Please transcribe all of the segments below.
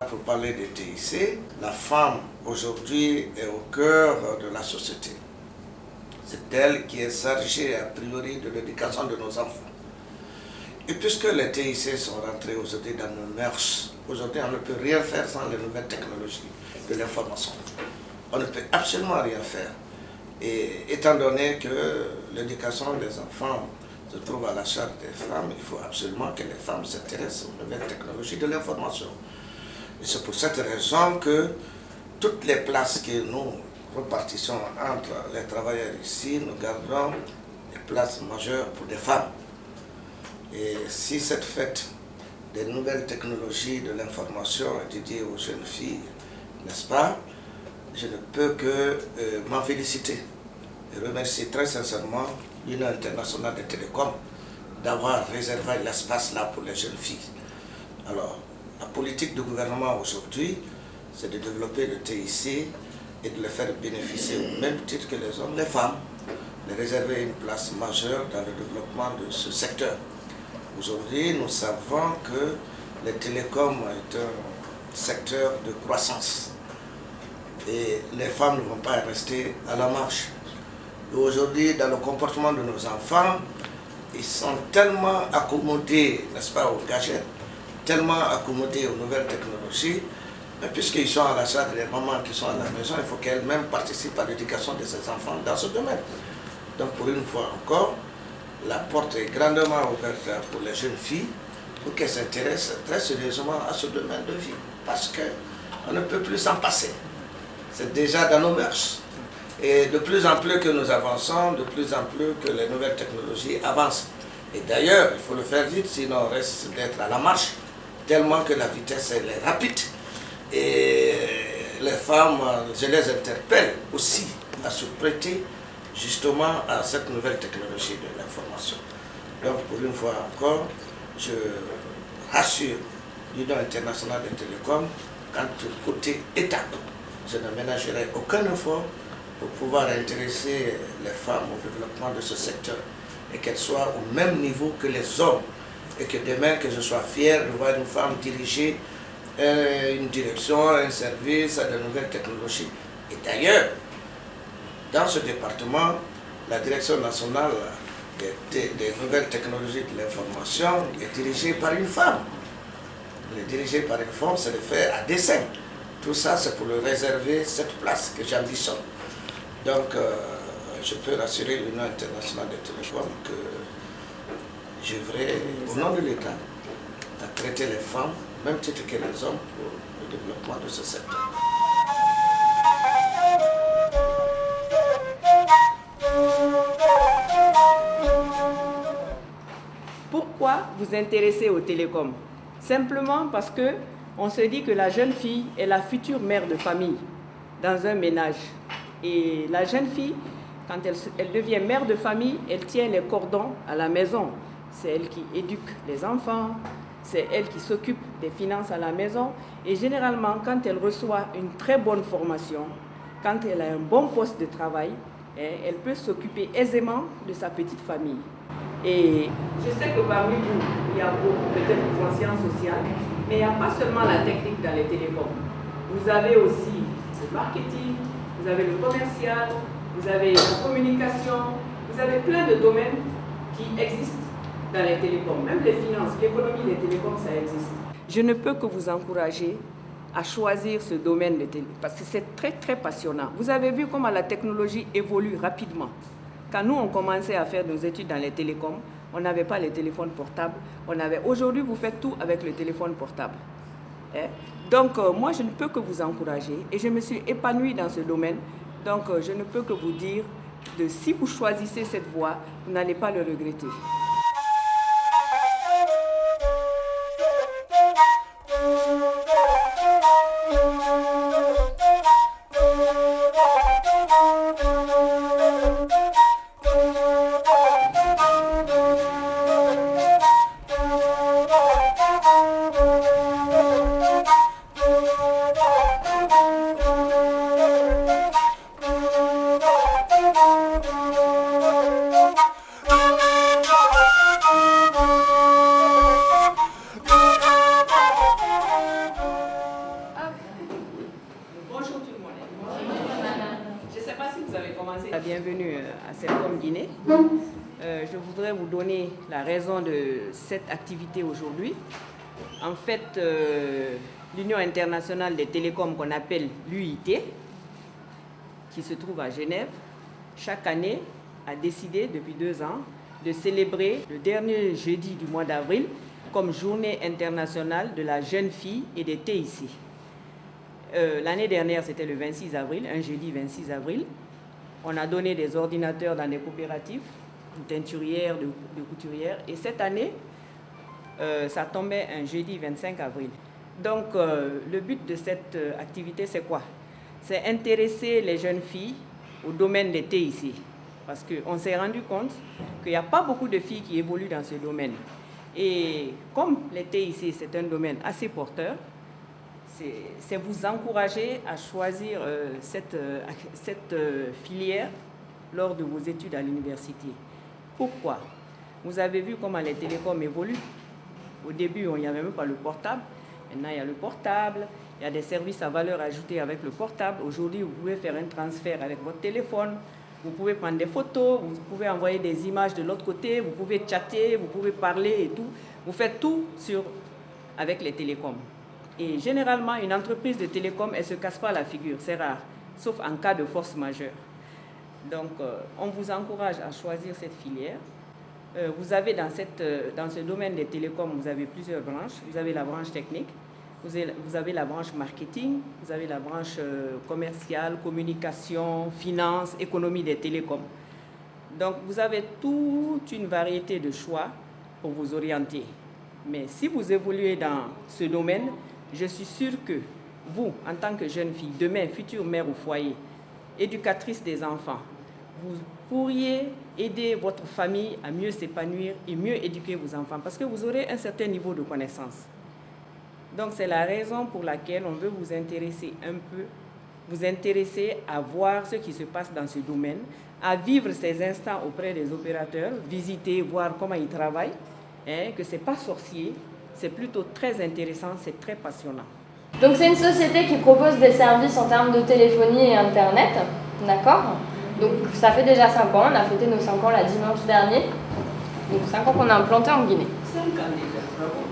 Pour parler des TIC, la femme aujourd'hui est au cœur de la société. C'est elle qui est chargée a priori de l'éducation de nos enfants. Et puisque les TIC sont rentrés aujourd'hui dans nos mœurs, aujourd'hui on ne peut rien faire sans les nouvelles technologies de l'information. On ne peut absolument rien faire. Et étant donné que l'éducation des enfants se trouve à la charge des femmes, il faut absolument que les femmes s'intéressent aux nouvelles technologies de l'information. Et c'est pour cette raison que toutes les places que nous repartissons entre les travailleurs ici, nous garderons des places majeures pour des femmes. Et si cette fête des nouvelles technologies de l'information est dédiée aux jeunes filles, n'est-ce pas, je ne peux que m'en féliciter et remercier très sincèrement l'Union internationale des télécoms d'avoir réservé l'espace là pour les jeunes filles. Alors, la politique du gouvernement aujourd'hui, c'est de développer le TIC et de le faire bénéficier au même titre que les hommes, les femmes, de réserver une place majeure dans le développement de ce secteur. Aujourd'hui, nous savons que les télécoms est un secteur de croissance et les femmes ne vont pas rester à la marge. Aujourd'hui, dans le comportement de nos enfants, ils sont tellement accommodés, n'est-ce pas, aux gadgets, tellement accommodés aux nouvelles technologies, puisqu'ils sont à la charge des mamans qui sont à la maison, il faut qu'elles-mêmes participent à l'éducation de ces enfants dans ce domaine. Donc pour une fois encore, la porte est grandement ouverte pour les jeunes filles pour qu'elles s'intéressent très sérieusement à ce domaine de vie, parce qu'on ne peut plus s'en passer. C'est déjà dans nos mœurs. Et de plus en plus que nous avançons, de plus en plus que les nouvelles technologies avancent. Et d'ailleurs, il faut le faire vite, sinon on reste d'être à la marche, tellement que la vitesse elle est rapide. Et les femmes, je les interpelle aussi à se prêter justement à cette nouvelle technologie de l'information. Donc pour une fois encore, je rassure l'Union internationale des télécoms quant au côté État. Je ne ménagerai aucun effort pour pouvoir intéresser les femmes au développement de ce secteur et qu'elles soient au même niveau que les hommes. Et que demain, que je sois fier de voir une femme diriger une direction, un service à de nouvelles technologies. Et d'ailleurs, dans ce département, la direction nationale des nouvelles technologies de l'information est dirigée par une femme. Elle est dirigée par une femme, c'est le fait à dessein. Tout ça, c'est pour le réserver cette place que j'ambitionne. Donc, je peux rassurer l'Union internationale des télécoms que j'œuvrerai au nom de l'État à traiter les femmes, même titre que les hommes, pour le développement de ce secteur. Pourquoi vous intéressez aux télécoms? Simplement parce que on se dit que la jeune fille est la future mère de famille dans un ménage. Et la jeune fille, quand elle devient mère de famille, elle tient les cordons à la maison. C'est elle qui éduque les enfants, c'est elle qui s'occupe des finances à la maison. Et généralement, quand elle reçoit une très bonne formation, quand elle a un bon poste de travail, elle peut s'occuper aisément de sa petite famille. Et je sais que parmi vous, il y a beaucoup peut-être de conscience sociale, mais il n'y a pas seulement la technique dans les télécoms. Vous avez aussi le marketing, vous avez le commercial, vous avez la communication, vous avez plein de domaines qui existent dans les télécoms. Même les finances, l'économie des télécoms, ça existe. Je ne peux que vous encourager à choisir ce domaine de télé, parce que c'est très très passionnant. Vous avez vu comment la technologie évolue rapidement. Quand nous, on commençait à faire nos études dans les télécoms, on n'avait pas les téléphones portables. Aujourd'hui, vous faites tout avec le téléphone portable. Donc, moi, je ne peux que vous encourager et je me suis épanouie dans ce domaine. Donc, je ne peux que vous dire que si vous choisissez cette voie, vous n'allez pas le regretter. vous avez commencé. Bienvenue à Celcom Guinée. Je voudrais vous donner la raison de cette activité aujourd'hui. En fait, l'Union internationale des télécoms qu'on appelle l'UIT, qui se trouve à Genève, chaque année a décidé depuis 2 ans de célébrer le dernier jeudi du mois d'avril comme journée internationale de la jeune fille et des TIC. L'année dernière, c'était le 26 avril, un jeudi 26 avril. On a donné des ordinateurs dans des coopératives, de teinturières, de couturières. Et cette année, ça tombait un jeudi 25 avril. Donc, le but de cette activité, c'est quoi? C'est intéresser les jeunes filles au domaine des TIC. Parce qu'on s'est rendu compte qu'il n'y a pas beaucoup de filles qui évoluent dans ce domaine. Et comme les TIC, c'est un domaine assez porteur, c'est vous encourager à choisir cette filière lors de vos études à l'université. Pourquoi? Vous avez vu comment les télécoms évoluent. Au début, il n'y avait même pas le portable. Maintenant, il y a le portable. Il y a des services à valeur ajoutée avec le portable. Aujourd'hui, vous pouvez faire un transfert avec votre téléphone. Vous pouvez prendre des photos. Vous pouvez envoyer des images de l'autre côté. Vous pouvez chatter. Vous pouvez parler et tout. Vous faites tout avec les télécoms. Et généralement, une entreprise de télécom, elle ne se casse pas la figure. C'est rare, sauf en cas de force majeure. Donc, on vous encourage à choisir cette filière. Vous avez dans ce domaine des télécoms, vous avez plusieurs branches. Vous avez la branche technique, vous avez la branche marketing, vous avez la branche commerciale, communication, finance, économie des télécoms. Donc, vous avez toute une variété de choix pour vous orienter. Mais si vous évoluez dans ce domaine, je suis sûre que vous, en tant que jeune fille, demain, future mère au foyer, éducatrice des enfants, vous pourriez aider votre famille à mieux s'épanouir et mieux éduquer vos enfants parce que vous aurez un certain niveau de connaissance. Donc, c'est la raison pour laquelle on veut vous intéresser un peu, vous intéresser à voir ce qui se passe dans ce domaine, à vivre ces instants auprès des opérateurs, visiter, voir comment ils travaillent, que ce n'est pas sorcier, c'est plutôt très intéressant, c'est très passionnant. Donc c'est une société qui propose des services en termes de téléphonie et Internet, d'accord? Donc ça fait déjà 5 ans, on a fêté nos 5 ans la dimanche dernier. Donc 5 ans qu'on a implanté en Guinée. 5 ans déjà, bravo.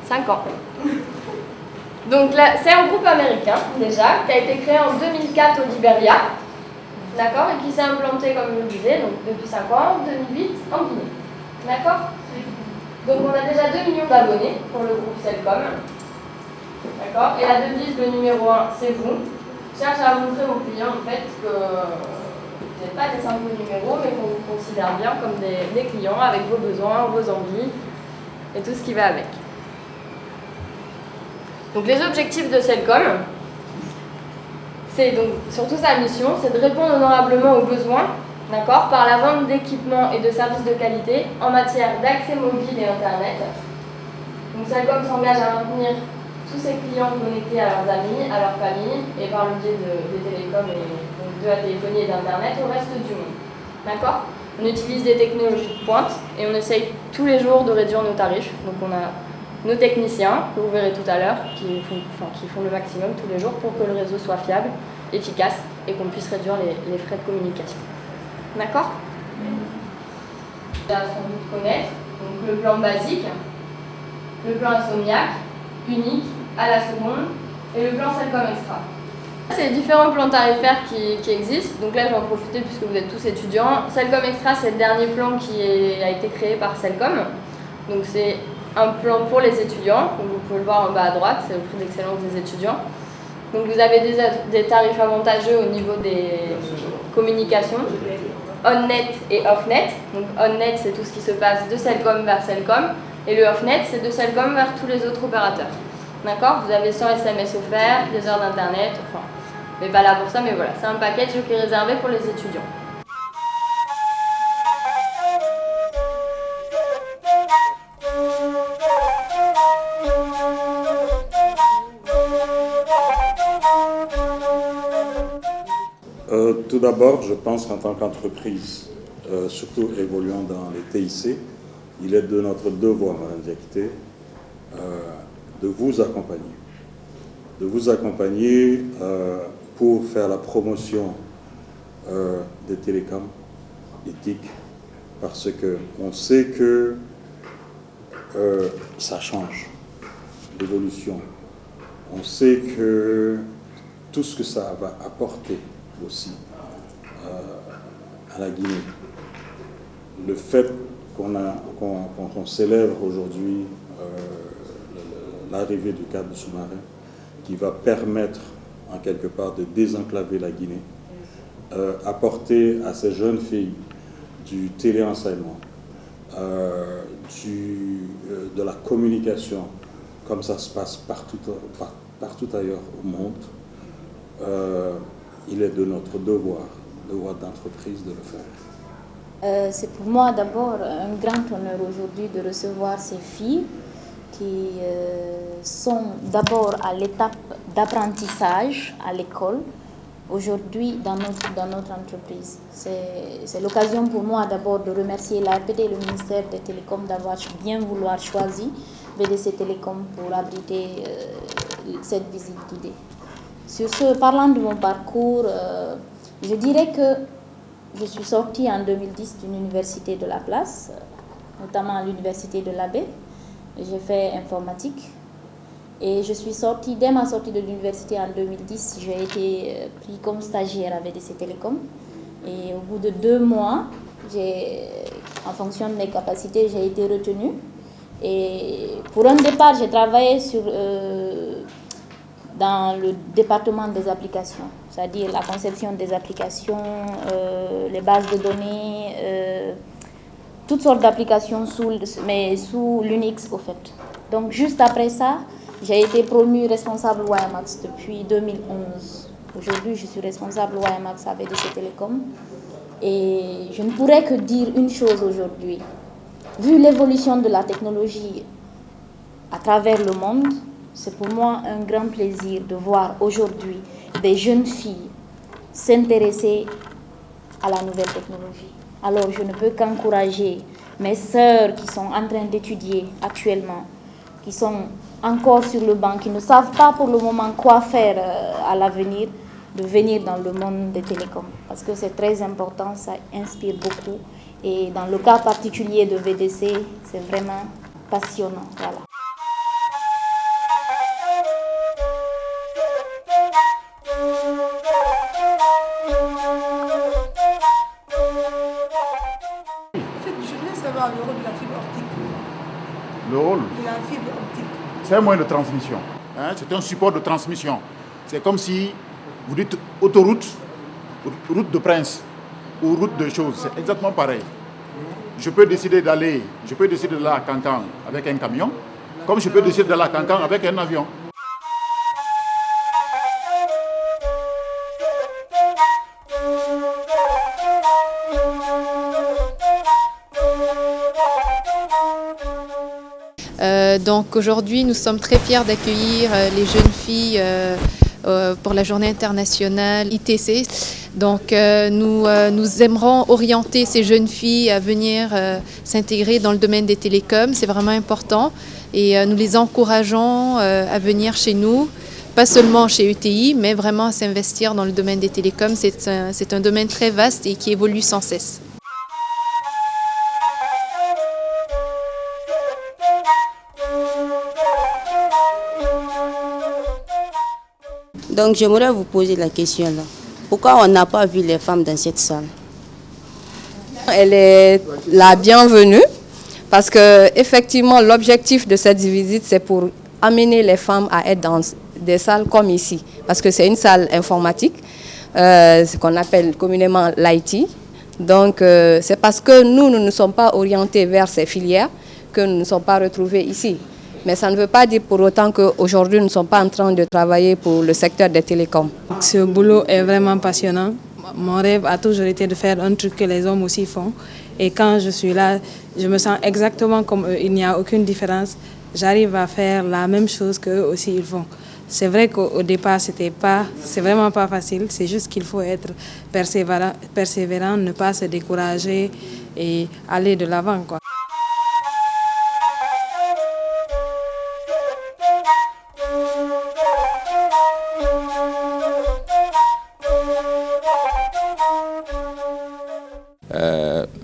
5 ans. Donc là, c'est un groupe américain déjà, qui a été créé en 2004 au Libéria, d'accord? Et qui s'est implanté, comme je le disais, donc depuis 5 ans, en 2008, en Guinée. D'accord? Donc on a déjà 2 millions d'abonnés pour le groupe Celcom. D'accord? Et la devise, le numéro 1, c'est vous. Je cherche à montrer aux clients en fait que vous n'êtes pas des simples numéros, mais qu'on vous considère bien comme des clients avec vos besoins, vos envies et tout ce qui va avec. Donc les objectifs de Celcom, c'est donc surtout sa mission, c'est de répondre honorablement aux besoins, d'accord, par la vente d'équipements et de services de qualité en matière d'accès mobile et Internet. Donc Celcom s'engage à maintenir tous ses clients connectés à leurs amis, à leur famille et par le biais des télécoms et donc de la téléphonie et d'Internet au reste du monde. D'accord? On utilise des technologies de pointe et on essaye tous les jours de réduire nos tarifs. Donc on a nos techniciens, que vous verrez tout à l'heure, qui font le maximum tous les jours pour que le réseau soit fiable, efficace et qu'on puisse réduire les frais de communication. D'accord? Vous allez sans doute connaître donc, le plan basique, le plan insomniaque, unique, à la seconde, et le plan Celcom Extra. C'est les différents plans tarifaires qui existent, donc là je vais en profiter puisque vous êtes tous étudiants. Celcom Extra, c'est le dernier plan qui a été créé par Celcom, donc c'est un plan pour les étudiants, donc vous pouvez le voir en bas à droite, c'est le prix d'excellence des étudiants. Donc vous avez des tarifs avantageux au niveau des communications, on-net et off-net. Donc on-net, c'est tout ce qui se passe de Celcom vers Celcom, et le off-net, c'est de Celcom vers tous les autres opérateurs. D'accord? Vous avez 100 SMS offerts, des heures d'internet, enfin, mais pas là pour ça, mais voilà, c'est un package qui est réservé pour les étudiants. Tout d'abord, je pense qu'en tant qu'entreprise, surtout évoluant dans les TIC, il est de notre devoir, Madame Diakité, de vous accompagner. De vous accompagner pour faire la promotion des télécoms éthique, parce qu'on sait que ça change, l'évolution. On sait que tout ce que ça va apporter aussi à la Guinée. Le fait qu'on célèbre aujourd'hui l'arrivée du câble sous-marin qui va permettre en quelque part de désenclaver la Guinée, apporter à ces jeunes filles du téléenseignement, de la communication, comme ça se passe partout ailleurs au monde, il est de notre devoir d'entreprise de le faire. C'est pour moi d'abord un grand honneur aujourd'hui de recevoir ces filles qui sont d'abord à l'étape d'apprentissage à l'école, aujourd'hui dans notre entreprise. C'est l'occasion pour moi d'abord de remercier l'ARPD et le ministère des Télécoms d'avoir bien vouloir choisi VDC Télécom pour abriter cette visite guidée. Sur ce, parlant de mon parcours, je dirais que je suis sortie en 2010 d'une université de la place, notamment à l'université de l'Abbé. J'ai fait informatique et je suis sortie, dès ma sortie de l'université en 2010, j'ai été pris comme stagiaire à VDC Télécom. Et au bout de 2 mois, en fonction de mes capacités, j'ai été retenue. Et pour un départ, j'ai travaillé dans le département des applications, c'est-à-dire la conception des applications, les bases de données, toutes sortes d'applications mais sous Linux au fait. Donc juste après ça, j'ai été promue responsable WireMax depuis 2011. Aujourd'hui, je suis responsable WireMax à VDC Télécom. Et je ne pourrais que dire une chose aujourd'hui. Vu l'évolution de la technologie à travers le monde, c'est pour moi un grand plaisir de voir aujourd'hui des jeunes filles s'intéresser à la nouvelle technologie. Alors je ne peux qu'encourager mes sœurs qui sont en train d'étudier actuellement, qui sont encore sur le banc, qui ne savent pas pour le moment quoi faire à l'avenir, de venir dans le monde des télécoms. Parce que c'est très important, ça inspire beaucoup. Et dans le cas particulier de VDC, c'est vraiment passionnant. Voilà. Je voulais savoir le rôle de la fibre optique. Le rôle De la fibre optique. C'est un moyen de transmission. Hein, c'est un support de transmission. C'est comme si vous dites autoroute, route de Prince ou route de choses. C'est exactement pareil. Je peux décider d'aller à Cancan avec un camion, comme je peux décider d'aller à Cancan avec un avion. Donc aujourd'hui, nous sommes très fiers d'accueillir les jeunes filles pour la journée internationale ITC. Donc nous aimerons orienter ces jeunes filles à venir s'intégrer dans le domaine des télécoms. C'est vraiment important et nous les encourageons à venir chez nous, pas seulement chez ETI, mais vraiment à s'investir dans le domaine des télécoms. C'est un domaine très vaste et qui évolue sans cesse. Donc j'aimerais vous poser la question là. Pourquoi on n'a pas vu les femmes dans cette salle? Elle est la bienvenue parce que effectivement l'objectif de cette visite c'est pour amener les femmes à être dans des salles comme ici. Parce que c'est une salle informatique, ce qu'on appelle communément l'IT. Donc c'est parce que nous ne sommes pas orientés vers ces filières que nous ne sommes pas retrouvés ici. Mais ça ne veut pas dire pour autant qu'aujourd'hui, nous ne sommes pas en train de travailler pour le secteur des télécoms. Ce boulot est vraiment passionnant. Mon rêve a toujours été de faire un truc que les hommes aussi font. Et quand je suis là, je me sens exactement comme eux. Il n'y a aucune différence. J'arrive à faire la même chose qu'eux aussi ils font. C'est vrai qu'au départ, c'est vraiment pas facile. C'est juste qu'il faut être persévérant, ne pas se décourager et aller de l'avant, quoi.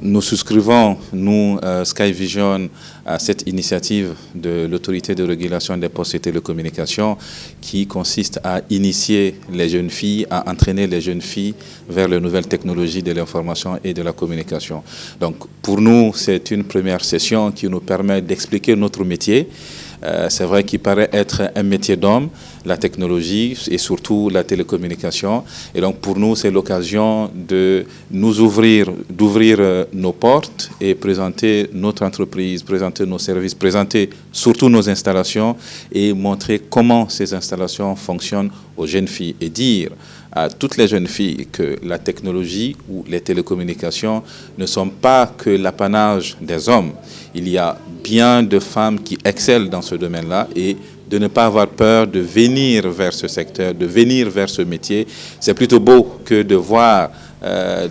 Nous souscrivons, nous, Sky Vision, à cette initiative de l'autorité de régulation des postes et télécommunications qui consiste à initier les jeunes filles, à entraîner les jeunes filles vers les nouvelles technologies de l'information et de la communication. Donc pour nous, c'est une première session qui nous permet d'expliquer notre métier. C'est vrai qu'il paraît être un métier d'homme, la technologie et surtout la télécommunication. Et donc pour nous, c'est l'occasion de nous d'ouvrir nos portes et présenter notre entreprise, présenter nos services, présenter surtout nos installations et montrer comment ces installations fonctionnent aux jeunes filles et dire à toutes les jeunes filles que la technologie ou les télécommunications ne sont pas que l'apanage des hommes. Il y a bien de femmes qui excellent dans ce domaine-là et de ne pas avoir peur de venir vers ce secteur, de venir vers ce métier. C'est plutôt beau que de voir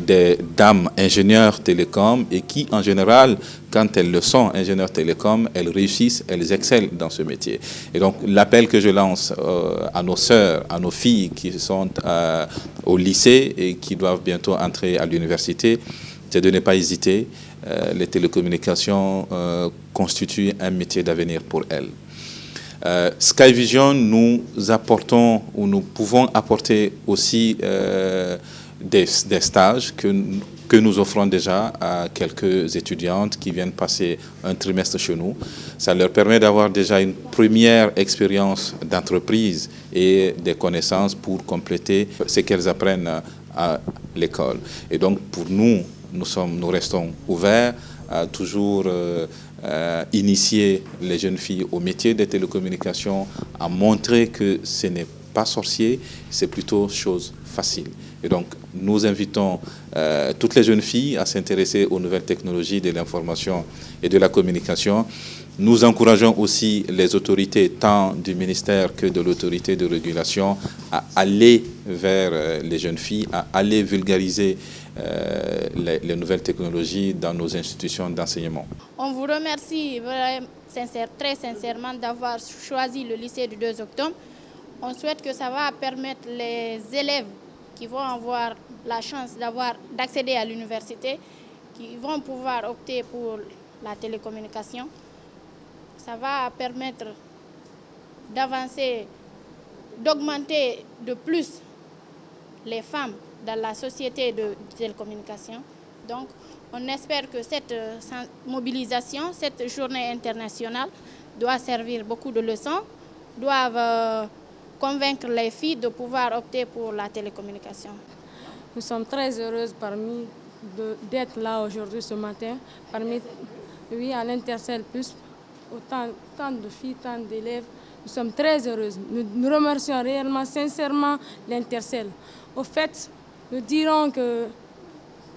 des dames ingénieurs télécom et qui, en général, quand elles le sont, ingénieurs télécom, elles réussissent, elles excellent dans ce métier. Et donc, l'appel que je lance à nos sœurs, à nos filles qui sont au lycée et qui doivent bientôt entrer à l'université, c'est de ne pas hésiter. Les télécommunications constituent un métier d'avenir pour elles. Sky Vision, nous apportons, ou nous pouvons apporter aussi des stages que nous offrons déjà à quelques étudiantes qui viennent passer un trimestre chez nous. Ça leur permet d'avoir déjà une première expérience d'entreprise et des connaissances pour compléter ce qu'elles apprennent à l'école. Et donc pour nous, nous restons ouverts à toujours initier les jeunes filles au métier des télécommunications, à montrer que ce n'est pas sorcier, c'est plutôt chose facile. Et donc, nous invitons toutes les jeunes filles à s'intéresser aux nouvelles technologies de l'information et de la communication. Nous encourageons aussi les autorités, tant du ministère que de l'autorité de régulation, à aller vers les jeunes filles, à aller vulgariser les nouvelles technologies dans nos institutions d'enseignement. On vous remercie très sincèrement d'avoir choisi le lycée du 2 octobre. On souhaite que ça va permettre les élèves qui vont avoir la chance d'accéder à l'université, qui vont pouvoir opter pour la télécommunication. Ça va permettre d'avancer, d'augmenter de plus les femmes dans la société de télécommunication. Donc, on espère que cette mobilisation, cette journée internationale doit servir beaucoup de leçons, doivent convaincre les filles de pouvoir opter pour la télécommunication. Nous sommes très heureuses d'être là aujourd'hui ce matin, à l'Intercell Plus, tant de filles, tant d'élèves. Nous sommes très heureuses. Nous remercions réellement, sincèrement l'Intercell. Au fait, nous dirons que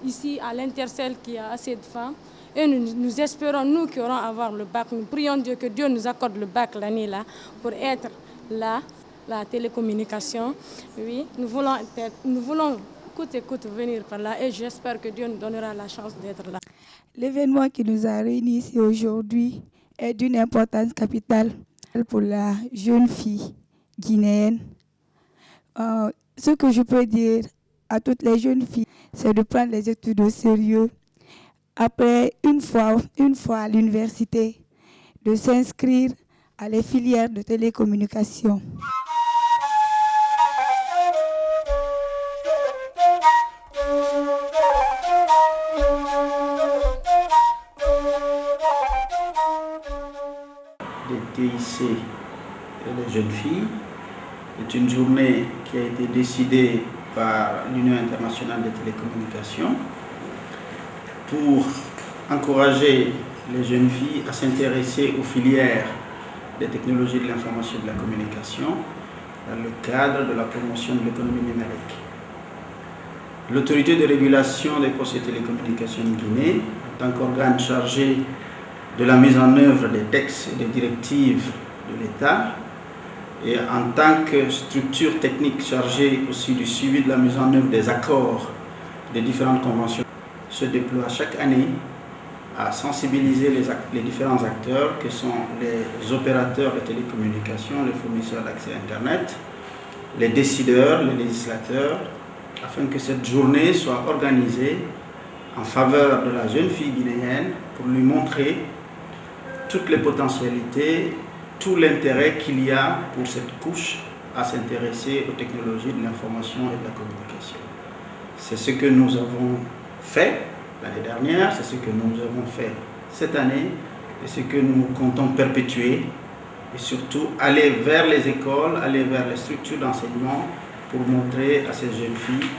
ici à l'Intercell qu'il y a assez de femmes et nous espérons, nous qui aurons à avoir le bac, nous prions Dieu que Dieu nous accorde le bac l'année-là pour être là, la télécommunication. Oui, nous voulons coûte et coûte venir par là et j'espère que Dieu nous donnera la chance d'être là. L'événement qui nous a réunis ici aujourd'hui est d'une importance capitale pour la jeune fille guinéenne. Ce que je peux dire à toutes les jeunes filles, c'est de prendre les études au sérieux. Après, une fois à l'université, de s'inscrire à les filières de télécommunication. Des TIC et les jeunes filles est une journée qui a été décidée par l'Union internationale des télécommunications pour encourager les jeunes filles à s'intéresser aux filières des technologies de l'information et de la communication dans le cadre de la promotion de l'économie numérique. L'autorité de régulation des postes et télécommunications de Guinée, en tant qu'organe chargé de la mise en œuvre des textes et des directives de l'État, et en tant que structure technique chargée aussi du suivi de la mise en œuvre des accords des différentes conventions, se déploie chaque année à sensibiliser les différents acteurs que sont les opérateurs de télécommunications, les fournisseurs d'accès à Internet, les décideurs, les législateurs, afin que cette journée soit organisée en faveur de la jeune fille guinéenne pour lui montrer toutes les potentialités, tout l'intérêt qu'il y a pour cette couche à s'intéresser aux technologies de l'information et de la communication. C'est ce que nous avons fait l'année dernière, c'est ce que nous avons fait cette année et ce que nous comptons perpétuer et surtout aller vers les écoles, aller vers les structures d'enseignement pour montrer à ces jeunes filles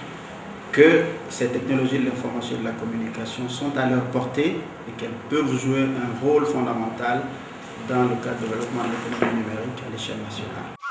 que ces technologies de l'information et de la communication sont à leur portée et qu'elles peuvent jouer un rôle fondamental dans le cadre du développement de l'économie numérique à l'échelle nationale.